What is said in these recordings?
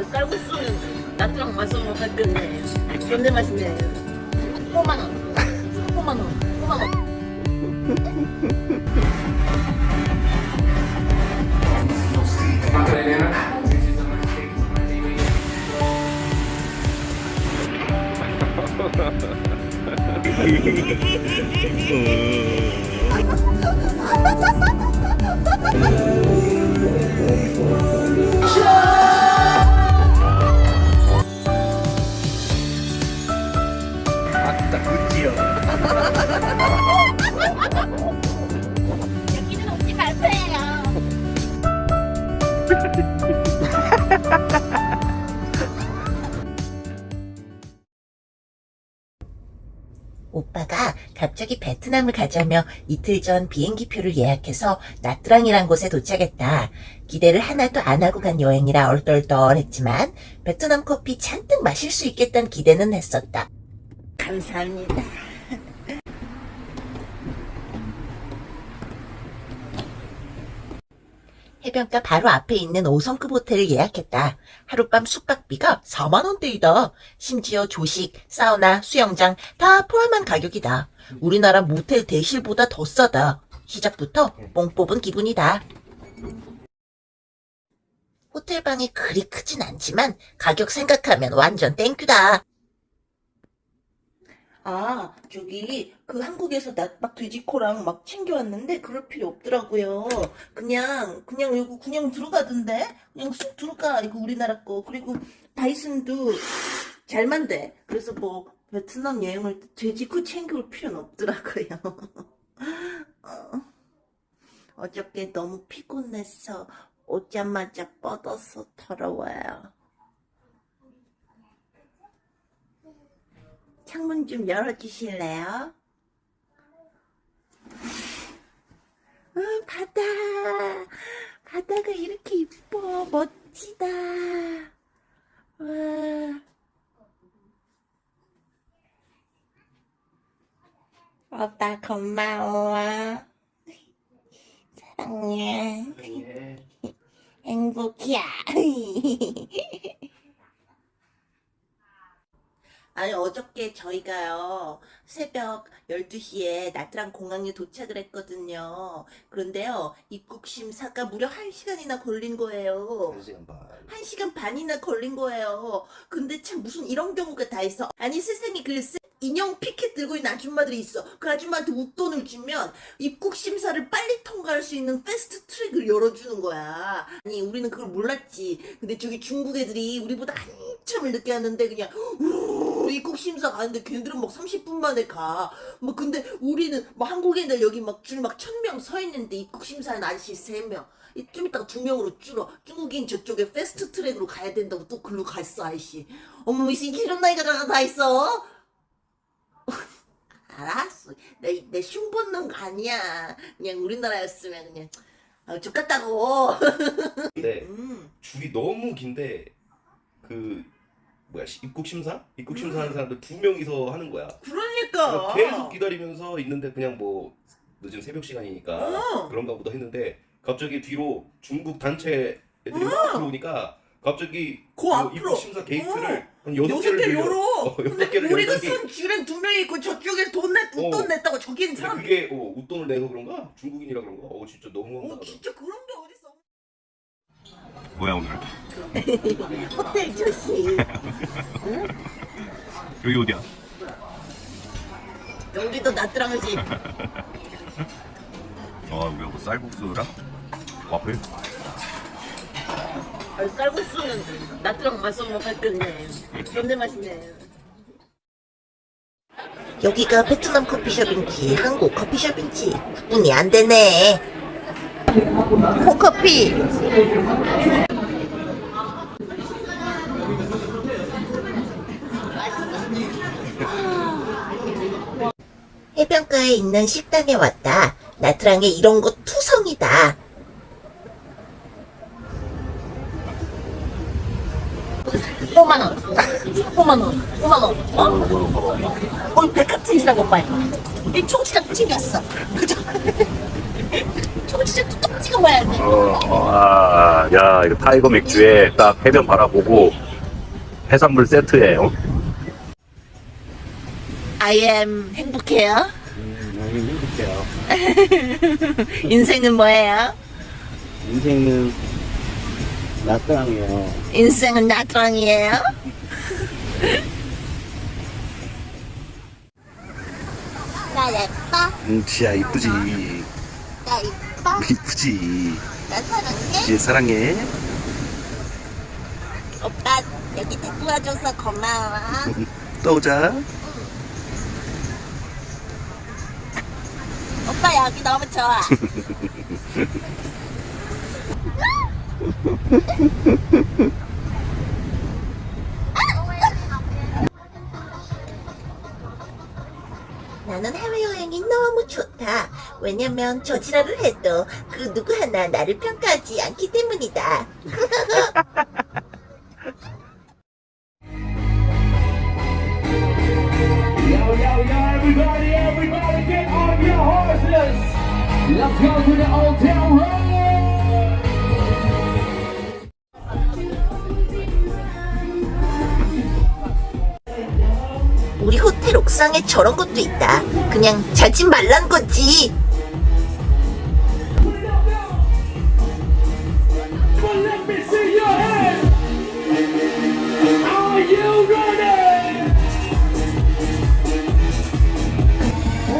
쌀국수는 나트랑 맛으로 먹겠네. 존내 맛있네. 5만 원. 5만 원. 5만 원. 아따 그지요. 여기는 혹시 발표예요. 오빠가 갑자기 베트남을 가자며 이틀 전 비행기표를 예약해서 나트랑이란 곳에 도착했다. 기대를 하나도 안 하고 간 여행이라 얼떨떨했지만 베트남 커피 잔뜩 마실 수 있겠다는 기대는 했었다. 감사합니다. 해변가 바로 앞에 있는 5성급 호텔을 예약했다. 하룻밤 숙박비가 4만 원대이다. 심지어 조식, 사우나, 수영장 다 포함한 가격이다. 우리나라 모텔 대실보다 더 싸다. 시작부터 뽕 뽑은 기분이다. 호텔방이 그리 크진 않지만 가격 생각하면 완전 땡큐다. 아, 저기 그 한국에서 막 돼지코랑 막 챙겨왔는데 그럴 필요 없더라고요. 그냥 이거 그냥 들어가던데. 그냥 쑥 들어가. 이거 우리나라 거. 그리고 다이슨도 잘 만대. 그래서 뭐 베트남 여행을 돼지코 챙겨올 필요는 없더라고요. 어저께 너무 피곤해서 오자마자 뻗어서 더러워요. 창문 좀 열어주실래요? 바다. 바다가 이렇게 이뻐. 멋지다. 와. 오빠 고마워. 사랑해. 행복이야. 아니 어저께 저희가요 새벽 12시에 나트랑 공항에 도착을 했거든요. 그런데요 입국 심사가 무려 1시간이나 걸린 거예요. 1시간 반. 1시간 반이나 걸린 거예요. 근데 참 무슨 이런 경우가 다 있어. 아니 세상에 그 인형 피켓 들고 있는 아줌마들이 있어. 그 아줌마한테 웃돈을 주면 입국 심사를 빨리 통과할 수 있는 패스트 트랙을 열어주는 거야. 아니 우리는 그걸 몰랐지. 근데 저기 중국 애들이 우리보다 한참을 늦게 왔는데 그냥 입국 심사 가는데 걔들은 막 30분 만에 가. 뭐 근데 우리는 뭐 한국인들 여기 막 줄 막 1000명 서 있는데 입국 심사는 아저씨 3명. 좀 이따가 2명으로 줄어. 중국인 저쪽에 패스트 트랙으로 가야 된다고 또 글로 갔어 아저씨. 어머 이런 나이가 다 있어? 알았어. 내 흉본는 거 아니야. 그냥 우리나라였으면 그냥 족같다고. 근데 줄이 너무 긴데 그 뭐야 입국 심사? 입국 심사하는 사람들 2명이서 하는 거야. 그러니까. 그래서 계속 기다리면서 있는데 그냥 뭐 늦은 새벽 시간이니까 그런가 보다 했는데 갑자기 뒤로 중국 단체 애들이 막 들어오니까 갑자기 그 앞으로. 입국 심사 게이트를 한 6개 6개를 열어. 근데 6개를 우리가 선 줄엔 2명이 있고 저쪽에 웃돈 냈다고 저기는 사람. 그게 웃돈을 내서 그런가? 중국인이라 그런가? 진짜 너무 황당하다. 진짜 그런 게 어딨어. 뭐야 오늘? 호텔 조식. 여기 어디야? 여기도 나트랑이지. 우리 뭐 쌀국수랑 와플? 쌀국수는 나트랑 맛으로 먹겠네. 존내 맛있네. 여기가 베트남 커피숍인지 한국 커피숍인지 구분이 안 되네. 코커피. 해변가에 있는 식당에 왔다. 나트랑에 이런 거 투성이다. 5만 원. 5만 원. 5만 원. 오늘 백화점이라고 봐요. 이 총치가 챙겼어. 그죠? 저거 진짜 뚝뚝 찍어 봐야 돼. 야, 이거 타이거 맥주에 딱 해변 바라보고 해산물 세트에, I am 행복해요. 행복해요. 인생은 뭐예요? 인생은 나트랑이에요. 인생은 나트랑이에요. 나 예뻐. 지야 이쁘지. 나 예뻐. 이쁘지. 나 사랑해. 지혜 사랑해. 오빠 여기 데리고 와줘서 고마워. 또 오자. 오빠 여기 너무 좋아. 나는 해외여행이 너무 좋다. 왜냐면 저지랄을 해도 그 누구 하나 나를 평가하지 않기 때문이다. Everybody get on your horses. Let's go to the Old Town Road. 우리 호텔 옥상에 저런 것도 있다. 그냥 자지 말란 거지. But let me see your hands. Are you ready? 5,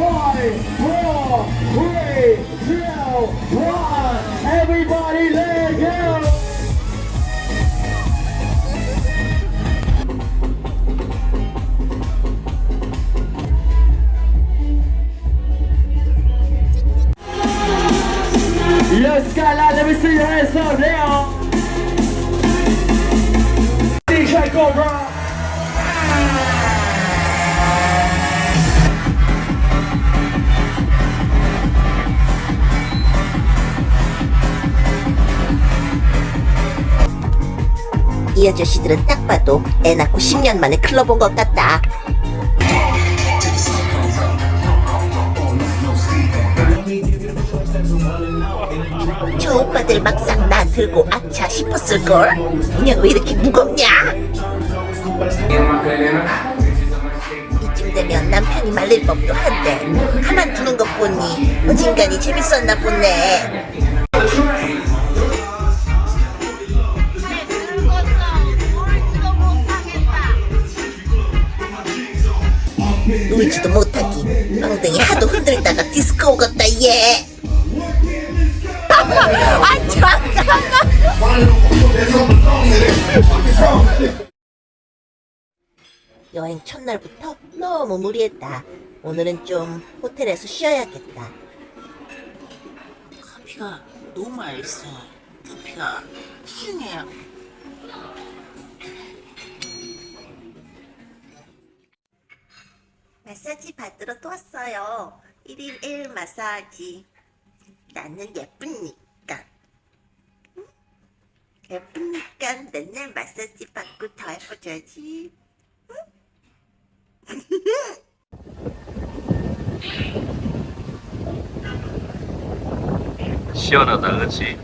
4, 3, 2, 1. Everybody let go. Let's skyline, let me see your hands up now. DJ go rock. 이 아저씨들은 딱 봐도 애 낳고 10년 만에 클럽 온 것 같다. 저 오빠들 막상 나 들고 아차 싶었을걸? 그냥 왜 이렇게 무겁냐? 이쯤 되면 남편이 말릴 법도 한데 가만 두는 것 보니 어진간히 재밌었나 보네. 놀지도 못하긴 엉덩이 하도 흔들다가 디스코 오겠다 얘. 아 잠깐만. 여행 첫날부터 너무 무리했다. 오늘은 좀 호텔에서 쉬어야겠다. 커피가 너무 맛있어. 커피가 싱해요. 마사지 받으러 또 왔어요. 1일 1 마사지. 나는 예쁘니까. 응? 예쁘니까 맨날 마사지 받고 더 예뻐져야지. 응? 시원하다, 그렇지?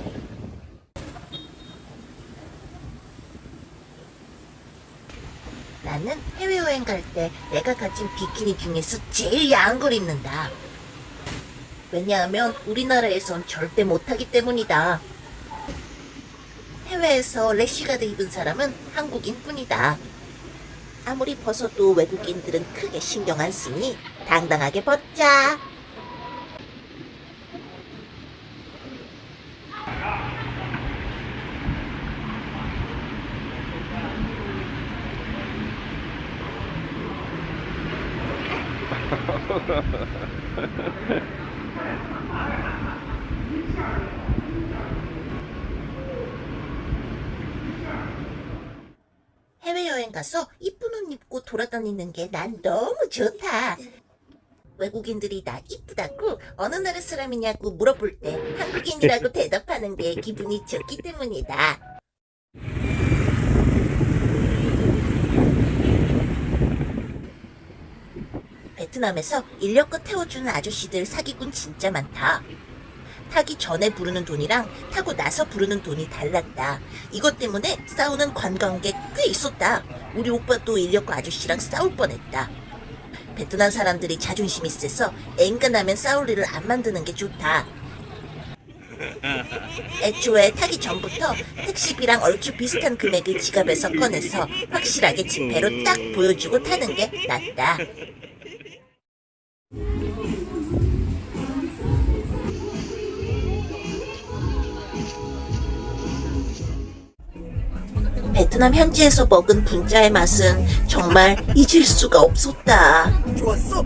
나는 해외여행 갈 때 내가 가진 비키니 중에서 제일 야한 걸 입는다. 왜냐하면 우리나라에선 절대 못하기 때문이다. 해외에서 래쉬가드 입은 사람은 한국인 뿐이다. 아무리 벗어도 외국인들은 크게 신경 안 쓰니 당당하게 벗자. 해외여행 가서 이쁜 옷 입고 돌아다니는 게 난 너무 좋다. 외국인들이 나 이쁘다고 어느 나라 사람이냐고 물어볼 때 한국인이라고 대답하는 게 기분이 좋기 때문이다. 베트남에서 인력거 태워주는 아저씨들 사기꾼 진짜 많다. 타기 전에 부르는 돈이랑 타고 나서 부르는 돈이 달랐다. 이것 때문에 싸우는 관광객 꽤 있었다. 우리 오빠도 인력거 아저씨랑 싸울 뻔했다. 베트남 사람들이 자존심이 세서 엔간하면 싸울 일을 안 만드는 게 좋다. 애초에 타기 전부터 택시비랑 얼추 비슷한 금액을 지갑에서 꺼내서 확실하게 지폐로 딱 보여주고 타는 게 낫다. 베트남 현지에서 먹은 분짜의 맛은 정말 잊을 수가 없었다. 좋았어.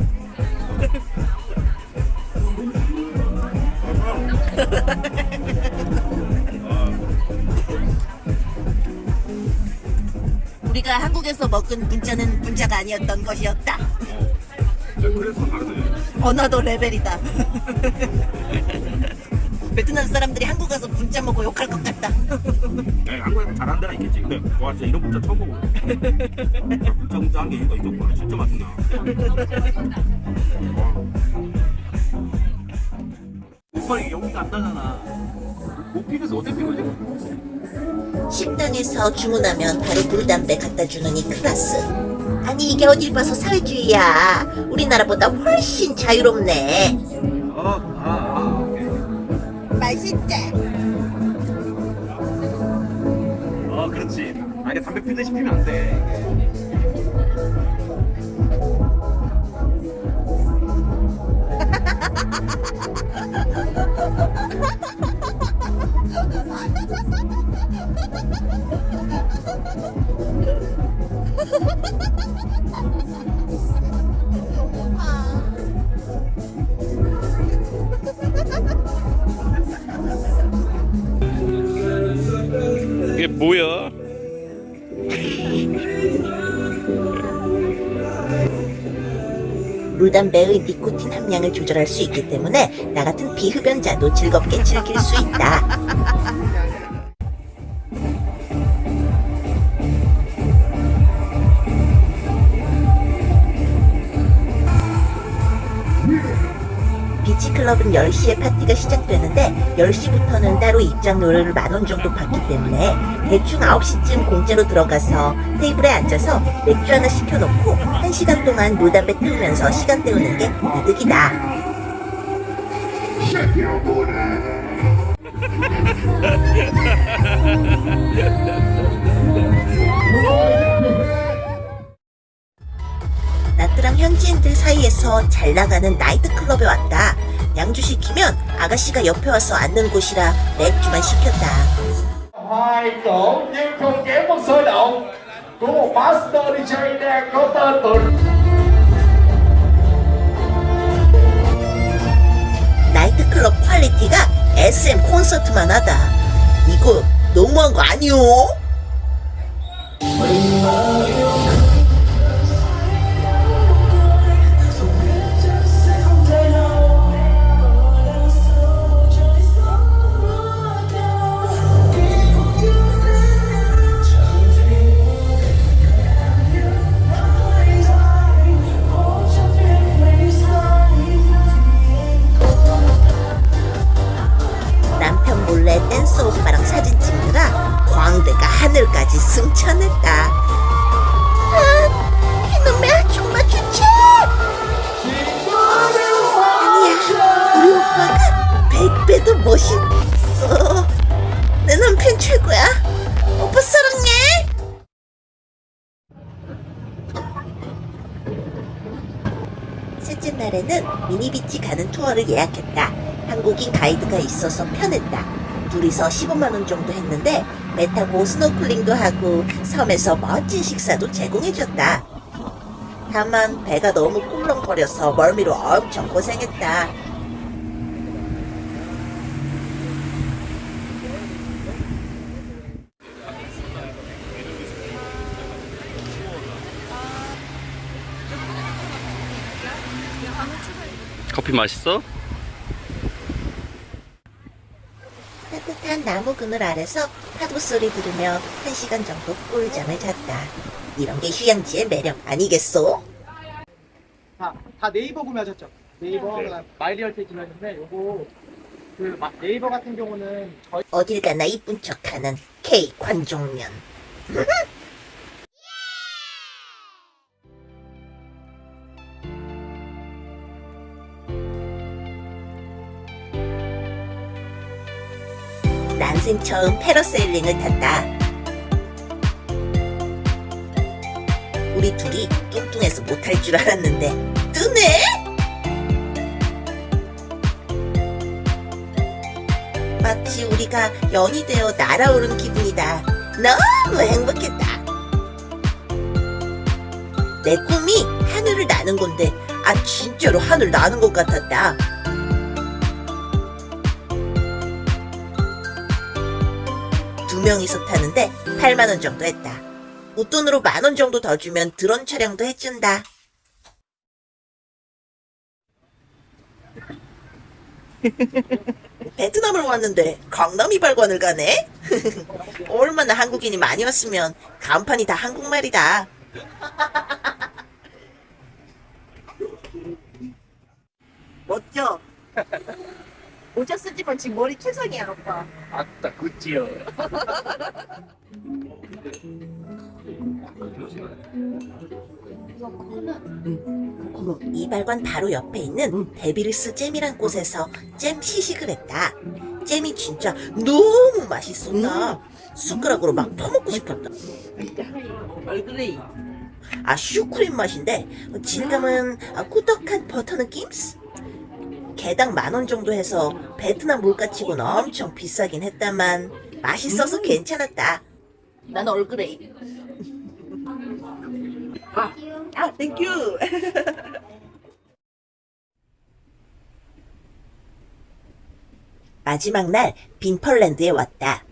우리가 한국에서 먹은 분짜는 분짜가 아니었던 것이었다. 그래서 다르네. 언어도 레벨이다. 베트남 사람들이 한국 가서 분짜 먹고 욕할 것 같다. 한국에서 잘하는 데가 있겠지. 근데 와 진짜 이런 문자 처음 보고. 문자 한 게 이유가 있었구나. 진짜 맛있나. 오빠 이게 연기가 안 나잖아. 못 피면서 어떻게 피 걸려? 식당에서 주문하면 바로 물담배 갖다 주는 이 클라스. 아니 이게 어딜 봐서 사회주의야. 우리나라보다 훨씬 자유롭네. 맛있지? 그렇지. 이게 담배 피듯이 피면 안 돼. 이게 뭐야? 물담배의 니코틴 함량을 조절할 수 있기 때문에 나 같은 비흡연자도 즐겁게 즐길 수 있다. 비치클럽은 10시에 파티가 시작되는데 10시부터는 따로 입장료를 10,000원 정도 받기 때문에 대충 9시쯤 공짜로 들어가서 테이블에 앉아서 맥주 하나 시켜놓고 1시간 동안 물담배 태우면서 시간 때우는 게 이득이다. 나트랑 현지인들 사이에서 잘 나가는 나이트클럽에 왔다. 양주 시키면 아가씨가 옆에 와서 앉는 곳이라 맥주만 시켰다. Hai tổ nhưng không kém phần sôi động của một master DJ đang có tên từ 나이트클럽 퀄리티가 SM 콘서트만 하다. 이거 너무한 거 아니오? 남편 몰래 댄스 오빠랑 사진 찍느라 광대가 하늘까지 승천했다. 아, 이놈의 정말 좋지? 아니야, 우리 오빠가 100배도 멋있어. 내 남편 최고야. 오빠 사랑해. 셋째 날에는 미니비치 가는 투어를 예약했다. 한국인 가이드가 있어서 편했다. 둘이서 15만원 정도 했는데 배 타고 스노클링도 하고 섬에서 멋진 식사도 제공해줬다. 다만 배가 너무 꿀렁거려서 멀미로 엄청 고생했다. 커피 맛있어? 따뜻한 나무 그늘 아래서 파도 소리 들으며 1시간 정도 꿀잠을 잤다. 이런 게 휴양지의 매력 아니겠소? 다 네이버 구매하셨죠? 네이버 그다음 마이리얼 테이지였는데 요거 네이버 같은 경우는 어딜 가나 이쁜 척하는 K 관종년. 난생 처음 패러세일링을 탔다. 우리 둘이 뚱뚱해서 못할 줄 알았는데 뜨네? 마치 우리가 연이 되어 날아오른 기분이다. 너무 행복했다. 내 꿈이 하늘을 나는 건데, 진짜로 하늘 나는 것 같았다. 두 명이서 타는데 8만 원 정도 했다. 웃돈으로 10,000원 정도 더 주면 드론 촬영도 해준다. 베트남을 왔는데 강남 이발관을 가네? 얼마나 한국인이 많이 왔으면 간판이 다 한국말이다. 멋져. 모자 쓰지만 지금 머리 최상이야, 오빠. 아따 굿지요. 이발관 바로 옆에 있는 데비르스 잼이란 곳에서 잼 시식을 했다. 잼이 진짜 너무 맛있었다. 숟가락으로 막 퍼먹고 싶었다. 얼그레이. 슈크림 맛인데 질감은 꾸덕한 버터 느낌? 개당 10,000원 정도 해서 베트남 물가치고는 엄청 비싸긴 했다만 맛있어서 괜찮았다. 난 얼그레이. 땡큐. 마지막 날 빈펄랜드에 왔다.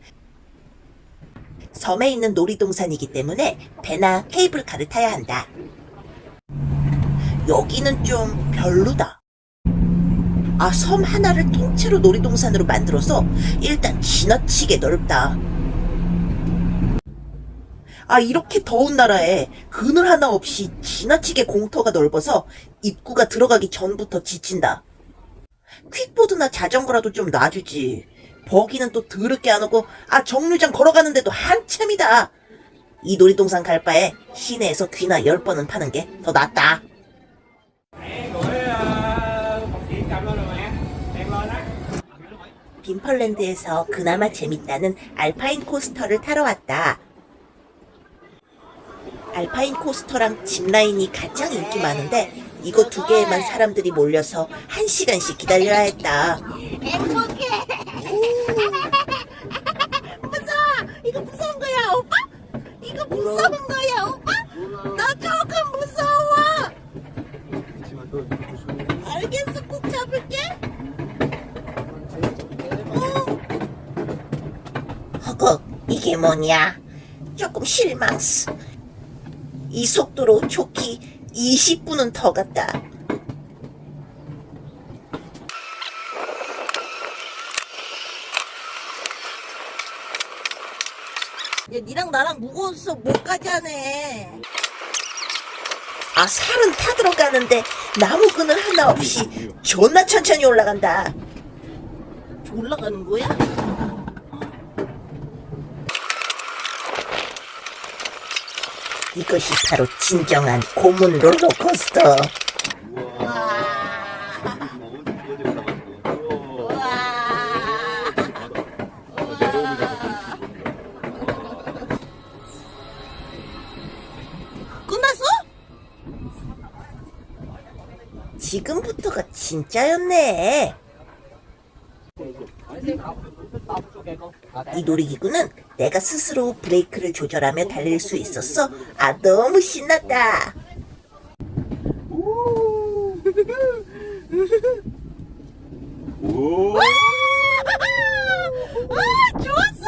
섬에 있는 놀이동산이기 때문에 배나 케이블카를 타야 한다. 여기는 좀 별로다. 섬 하나를 통째로 놀이동산으로 만들어서 일단 지나치게 넓다. 이렇게 더운 나라에 그늘 하나 없이 지나치게 공터가 넓어서 입구가 들어가기 전부터 지친다. 퀵보드나 자전거라도 좀 놔주지. 버기는 또 더럽게 안 오고 정류장 걸어가는데도 한참이다. 이 놀이동산 갈 바에 시내에서 귀나 10번은 파는 게 더 낫다. 빈펄랜드에서 그나마 재밌다는 알파인 코스터를 타러 왔다. 알파인 코스터랑 짚라인이 가장 인기 많은데 이거 2개에만 사람들이 몰려서 1시간씩 기다려야 했다. 행복해. 무서워. 이거 무서운 거야, 오빠? 이거 무서운 거야, 오빠? 나 조금 무서워. 알겠어, 꼭 잡을게. 허걱, 이게 뭐냐? 조금 실망스. 이 속도로 좋기 20분은 더 갔다. 야, 니랑 나랑 무거워서 못 가자네. 살은 타들어 가는데 나무 그늘 하나 없이 존나 천천히 올라간다. 올라가는 거야? 이것이 바로 진정한 고문 롤러코스터. 끝났어? 지금부터가 진짜였네. 이 놀이기구는 내가 스스로 브레이크를 조절하며 달릴 수 있었어. 너무 신났다. 좋았어.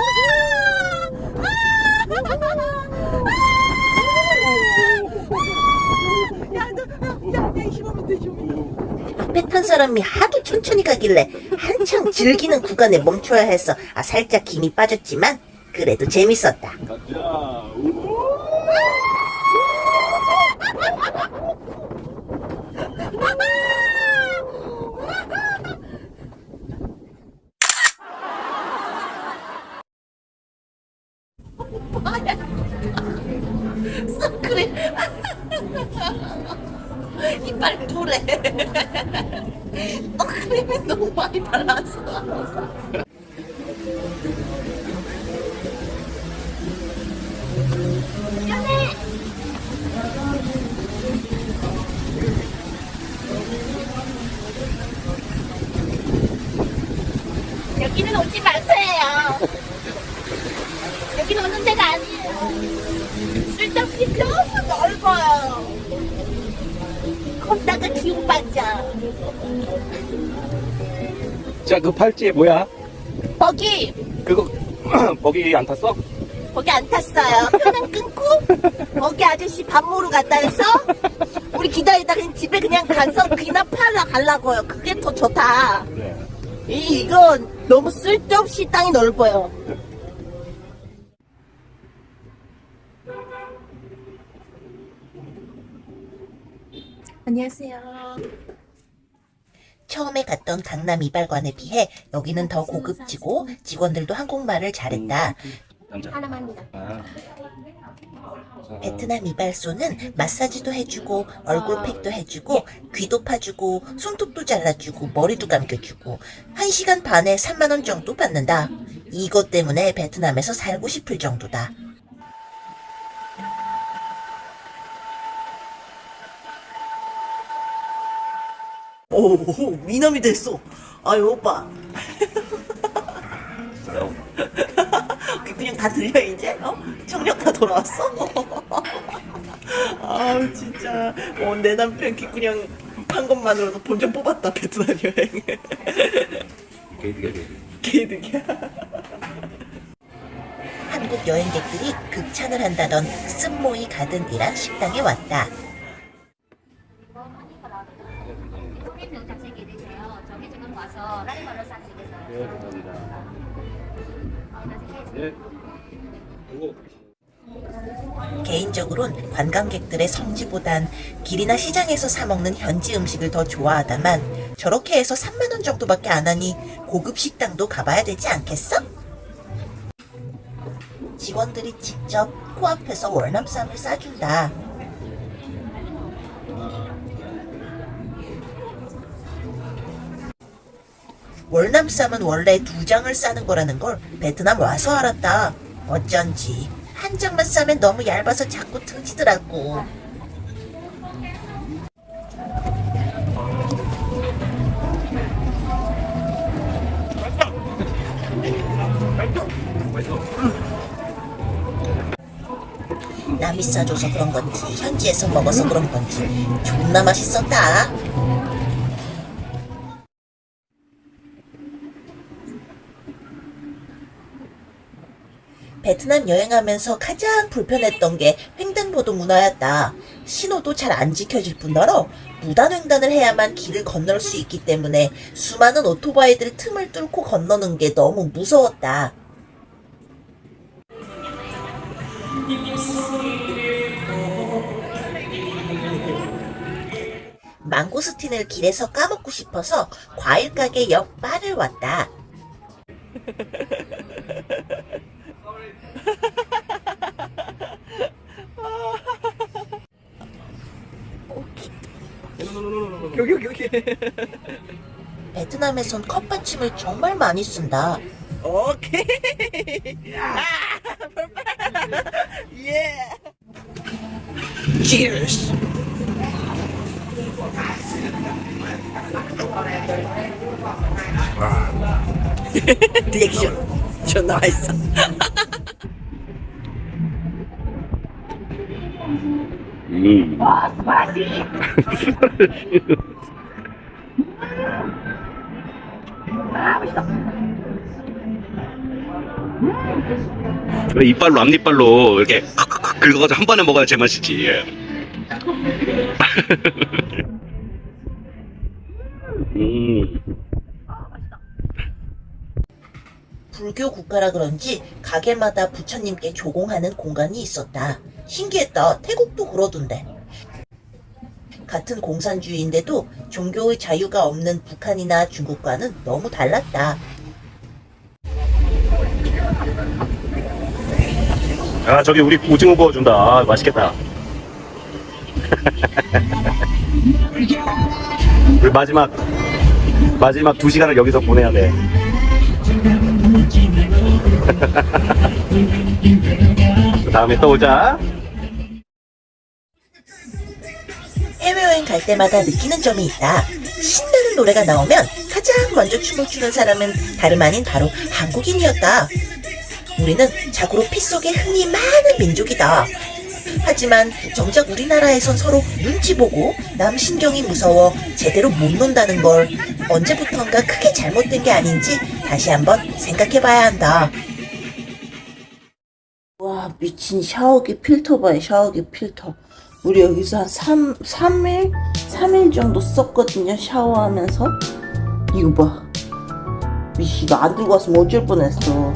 앞에 탄 사람이 하도 천천히 가길래 한창 즐기는 구간에 멈춰야 해서 살짝 힘이 빠졌지만 그래도 재밌었다. 이빨 도래. 크림이 너무 많이 발라서. 여기는 오지 마세요. 여기는 오는 데가 아니에요. 쓸데없이 너무 넓어요. 걷다가 기운 빠져. 자, 그 팔찌에 뭐야? 거기 그거 거기 안 탔어? 거기 안 탔어요. 편은 끊고 거기 아저씨 밥 먹으러 갔다 해서 우리 기다리다가 그냥 집에 그냥 가서 귀나 팔러 가려고요. 그게 더 좋다. 네. 이건 너무 쓸데없이 땅이 넓어요. 안녕하세요. 처음에 갔던 강남 이발관에 비해 여기는 더 고급지고 직원들도 한국말을 잘했다. 남자. 하나만입니다. 아. 베트남 이발소는 마사지도 해주고 얼굴팩도 해주고 귀도 파주고 손톱도 잘라주고 머리도 감겨주고 1시간 반에 3만원 정도 받는다. 이것 때문에 베트남에서 살고 싶을 정도다. 오, 미남이 됐어. 아유, 오빠. 그냥 다 들려, 이제? 청력 다 돌아왔어? 아우, 진짜. 내 남편 귓구녕 판 것만으로도 본전 뽑았다, 베트남 여행. 개이득이야. 한국 여행객들이 극찬을 한다던 쓴모이 가든이란 식당에 왔다. 고객님 잡채기 드세요. 저기 지금 와서 라이벌로 싹 드세요. 네, 감사합니다. 네. 개인적으론 관광객들의 성지보단 길이나 시장에서 사먹는 현지 음식을 더 좋아하다만 저렇게 해서 3만원 정도밖에 안 하니 고급 식당도 가봐야 되지 않겠어? 직원들이 직접 코앞에서 월남쌈을 싸준다. 월남쌈은 원래 2장을 싸는 거라는 걸 베트남 와서 알았다. 어쩐지 한 장만 싸면 너무 얇아서 자꾸 터지더라고. 남이 싸줘서 그런 건지 현지에서 먹어서 그런 건지 존나 맛있었다. 베트남 여행하면서 가장 불편했던 게 횡단보도 문화였다. 신호도 잘 안 지켜질 뿐더러 무단횡단을 해야만 길을 건널 수 있기 때문에 수많은 오토바이들 틈을 뚫고 건너는 게 너무 무서웠다. 망고스틴을 길에서 까먹고 싶어서 과일 가게 옆 바를 왔다. 여기. 베트남에선 컵받침을 정말 많이 쓴다. 오케이. 예. Cheers. 리액션 존나 맛있어. 이빨로 앞니빨로 이렇게 긁어가지고 한 번에 먹어야 제맛이지. 불교 국가라 그런지 가게마다 부처님께 조공하는 공간이 있었다. 신기했다. 태국도 그러던데. 같은 공산주의인데도 종교의 자유가 없는 북한이나 중국과는 너무 달랐다. 아, 저기 우리 오징어 구워준다. 아, 맛있겠다. 우리 마지막 2시간을 여기서 보내야 돼. 다음에 또 오자. 해외여행 갈 때마다 느끼는 점이 있다. 신나는 노래가 나오면 가장 먼저 춤을 추는 사람은 다름 아닌 바로 한국인이었다. 우리는 자고로 피 속에 흥이 많은 민족이다. 하지만 정작 우리나라에선 서로 눈치 보고 남 신경이 무서워 제대로 못 논다는 걸 언제부턴가 크게 잘못된 게 아닌지 다시 한번 생각해봐야 한다. 와, 미친 샤워기 필터 봐요, 샤워기 필터. 우리 여기서 한 3일 정도 썼거든요, 샤워하면서. 이거 봐. 미씨, 이거 안 들고 왔으면 어쩔 뻔했어.